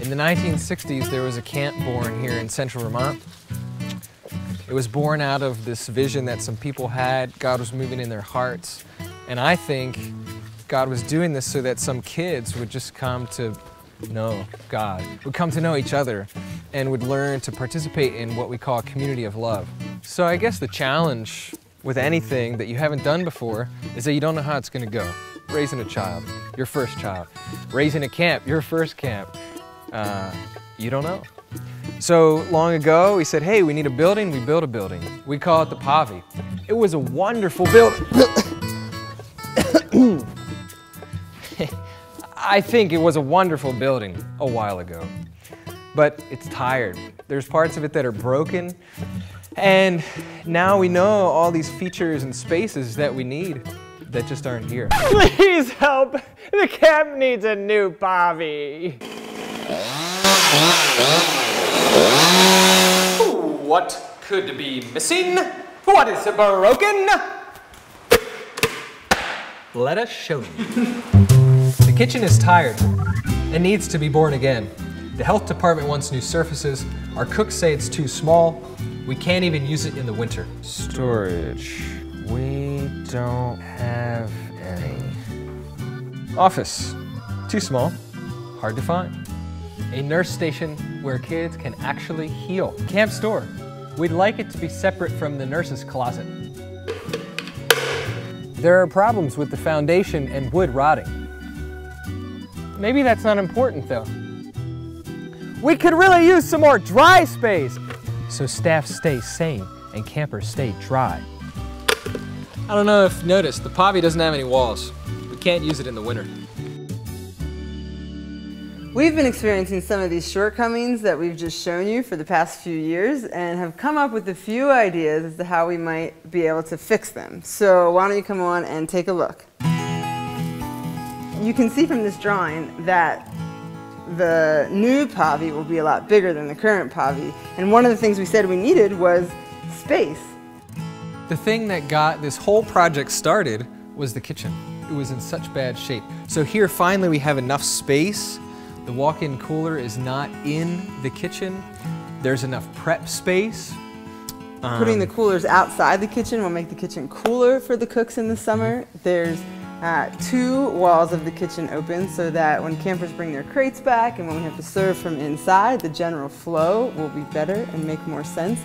In the 1960s, there was a camp born here in central Vermont. It was born out of this vision that some people had. God was moving in their hearts. And I think God was doing this so that some kids would just come to know God, would come to know each other, and would learn to participate in what we call a community of love. So I guess the challenge with anything that you haven't done before is that you don't know how it's going to go. Raising a child, your first child. Raising a camp, your first camp. You don't know. So long ago, we said, hey, we need a building. We built a building. We call it the Pavi. It was a wonderful building. I think it was a wonderful building a while ago, but it's tired. There's parts of it that are broken, and now we know all these features and spaces that we need that just aren't here. Please help! The camp needs a new Pavi. What could be missing? What is broken? Let us show you. The kitchen is tired and needs to be born again. The health department wants new surfaces. Our cooks say it's too small. We can't even use it in the winter. Storage. We don't have any. Office. Too small. Hard to find. A nurse station where kids can actually heal. Camp store. We'd like it to be separate from the nurse's closet. There are problems with the foundation and wood rotting. Maybe that's not important though. We could really use some more dry space. So staff stay sane and campers stay dry. I don't know if you noticed, the Pavi doesn't have any walls. We can't use it in the winter. We've been experiencing some of these shortcomings that we've just shown you for the past few years and have come up with a few ideas as to how we might be able to fix them. So why don't you come on and take a look. You can see from this drawing that the new Pavi will be a lot bigger than the current Pavi. And one of the things we said we needed was space. The thing that got this whole project started was the kitchen. It was in such bad shape. So here finally we have enough space. The walk-in cooler is not in the kitchen. There's enough prep space. Putting the coolers outside the kitchen will make the kitchen cooler for the cooks in the summer. There's 2 walls of the kitchen open so that when campers bring their crates back and when we have to serve from inside, the general flow will be better and make more sense.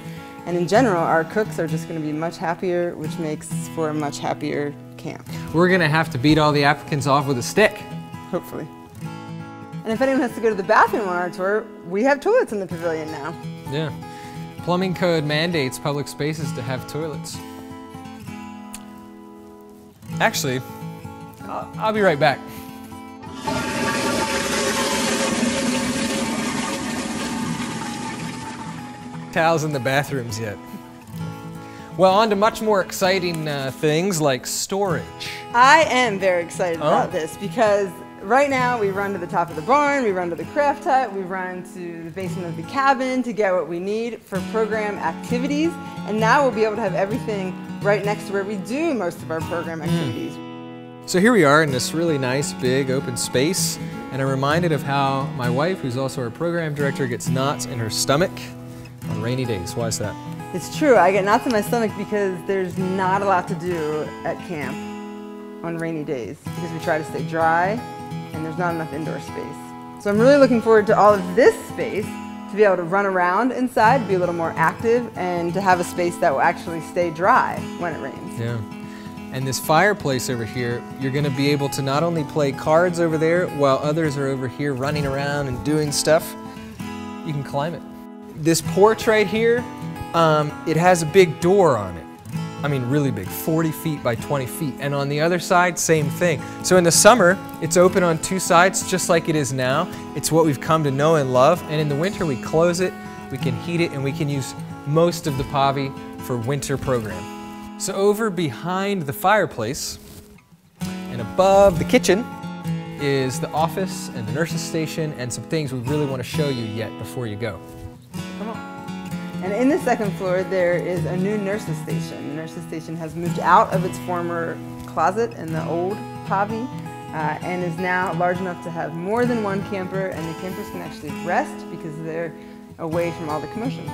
And in general, our cooks are just going to be much happier, which makes for a much happier camp. We're going to have to beat all the applicants off with a stick. Hopefully. And if anyone has to go to the bathroom on our tour, we have toilets in the pavilion now. Yeah. Plumbing code mandates public spaces to have toilets. Actually, I'll be right back. Towels in the bathrooms yet. Well, on to much more exciting things like storage. I am very excited about this because right now we run to the top of the barn, we run to the craft hut, we run to the basement of the cabin to get what we need for program activities, and now we'll be able to have everything right next to where we do most of our program activities. So here we are in this really nice big open space, and I'm reminded of how my wife, who's also our program director, gets knots in her stomach on rainy days. Why is that? It's true, I get knots in my stomach because there's not a lot to do at camp on rainy days because we try to stay dry and there's not enough indoor space. So I'm really looking forward to all of this space to be able to run around inside, be a little more active, and to have a space that will actually stay dry when it rains. Yeah. And this fireplace over here, you're going to be able to not only play cards over there while others are over here running around and doing stuff, you can climb it. This porch right here, it has a big door on it. I mean, really big, 40 feet by 20 feet. And on the other side, same thing. So in the summer, it's open on 2 sides, just like it is now. It's what we've come to know and love. And in the winter, we close it, we can heat it, and we can use most of the Pavi for winter program. So over behind the fireplace and above the kitchen is the office and the nurse's station and some things we really want to show you yet before you go. Come on. And in the second floor, there is a new nurse's station. The nurse's station has moved out of its former closet in the old Pavi, and is now large enough to have more than one camper, and the campers can actually rest because they're away from all the commotion.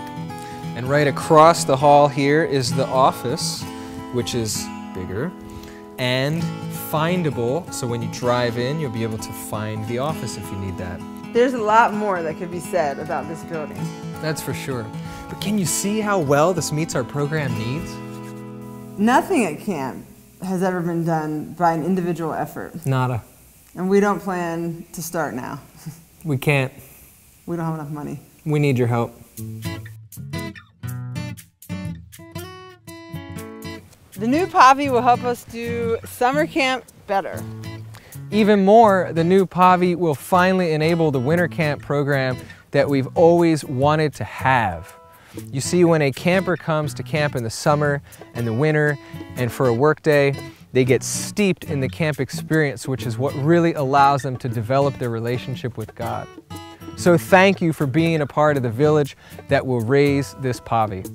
And right across the hall here is the office, which is bigger and findable. So when you drive in, you'll be able to find the office if you need that. There's a lot more that could be said about this building. That's for sure. But can you see how well this meets our program needs? Nothing at camp has ever been done by an individual effort. Nada. And we don't plan to start now. We can't. We don't have enough money. We need your help. The new Pavi will help us do summer camp better. Even more, the new Pavi will finally enable the winter camp program that we've always wanted to have. You see, when a camper comes to camp in the summer and the winter and for a work day, they get steeped in the camp experience, which is what really allows them to develop their relationship with God. So thank you for being a part of the village that will raise this Pavi.